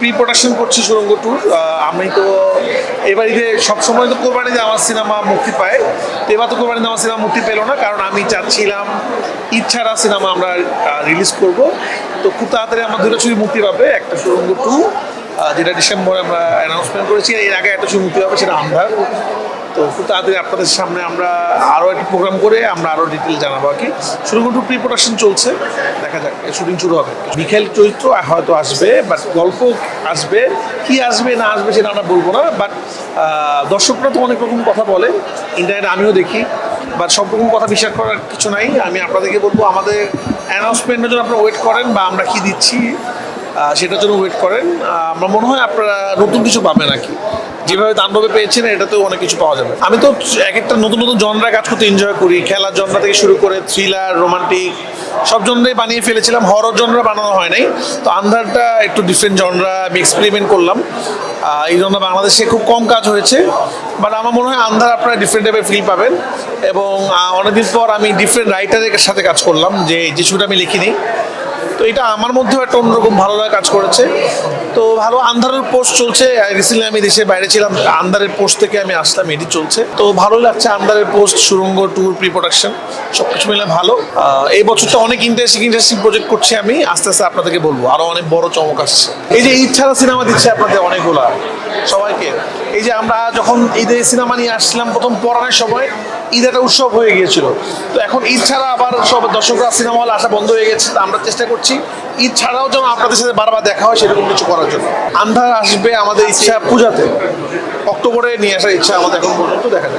Pre production করছি সুরঙ্গ tour. আমি তো এবারে সবসময় তো কোরবানিতে আমার সিনেমা মুক্তি পায়, তো এবার তো কোরবানিতে আমার সিনেমা মুক্তি পেলো না, কারণ আমি চাচ্ছিলাম ঈদ ছাড়া সিনেমা আমরা রিলিজ করব। তো খুব তাড়াতাড়ি আমার দুটো ছবি মুক্তি পাবে, একটা সুরঙ্গ টু যেটা ডিসেম্বরে আমরা অ্যানাউন্সমেন্ট করেছি, এর আগে একটা ছবি মুক্তি পাবে, সেটা আন্ধার। তো খুব তাড়াতাড়ি আপনাদের সামনে আমরা আরও একটা প্রোগ্রাম করে আমরা আরও ডিটেল জানাবো আর কি। সুরঙ্গ টু প্রি প্রোডাকশন চলছে, দেখা যাক শুটিং শুরু হবে। বিকেল চরিত্র হয়তো আসবে, বাট গল্প আসবে, কি আসবে না আসবে সেটা আমরা বলবো না। বাট দর্শকরা তো অনেক রকম কথা বলে, ইন্টারনেটে আমিও দেখি, বাট সব রকম কথা বিশ্বাস করার কিছু নাই। আমি আপনাদেরকে বলবো আমাদের অ্যানাউন্সমেন্টের জন্য আপনারা ওয়েট করেন, বা আমরা কি দিচ্ছি সেটার জন্য ওয়েট করেন। আমার মনে হয় আপনারা নতুন কিছু পাবেন আর কি, যেভাবে তাণ্ডবে পেয়েছেন এটাতেও অনেক কিছু পাওয়া যাবে। আমি তো এক একটা নতুন নতুন জনরা কাজ করতে এনজয় করি, খেলার জনরা থেকে শুরু করে থ্রিলার, রোমান্টিক, সব জনরাই বানিয়ে ফেলেছিলাম। হরর জনরা বানানো হয় নাই, তো আন্ধারটা একটু ডিফারেন্ট জনরা আমি এক্সপেরিমেন্ট করলাম। এই জন্য বাংলাদেশে খুব কম কাজ হয়েছে, বাট আমার মনে হয় আন্ধার আপনারা ডিফারেন্ট টাইপের ফিল পাবেন। এবং অনেকদিন পর আমি ডিফারেন্ট রাইটারের সাথে কাজ করলাম, যে ছবিটা আমি লিখিনি, তো এটা আমার মধ্যেও একটা অন্যরকম ভালো লাগা কাজ করেছে। তো ভালো, আন্ধারের পোস্ট চলছে। রিসেন্টলি আমি দেশের বাইরে ছিলাম, আন্ধারের পোস্ট থেকে আমি আসলাম, এটি চলছে, তো ভালো লাগছে। আন্ধারের পোস্ট, সুরঙ্গ ট্যুর, প্রি প্রোডাকশন সব কিছু মিলে ভালো। এই বছরটা অনেক ইন্টারেস্টিং প্রজেক্ট করছি আমি, আস্তে আস্তে আপনাদেরকে বলবো আরও অনেক বড় চমক আসছে। এই যে ঈদ ছাড়া সিনেমা দিচ্ছে আপনাদের অনেকগুলা সবাইকে, এই যে আমরা যখন ঈদে সিনেমা নিয়ে আসছিলাম প্রথম পড়ানোর সময়, ঈদ একটা উৎসব হয়ে গিয়েছিল। তো এখন ঈদ ছাড়া আবার সব দর্শকরা সিনেমা হলে আসা বন্ধ হয়ে গেছে, তো আমরা চেষ্টা করছি ঈদ ছাড়াও যেন আপনাদের সাথে বারবার দেখা হয় সেরকম কিছু করার জন্য। আন্ধার আসবে আমাদের ইচ্ছা পূজাতে, অক্টোবরে নিয়ে আসার ইচ্ছা আমাদের এখন পর্যন্ত, দেখা যাক।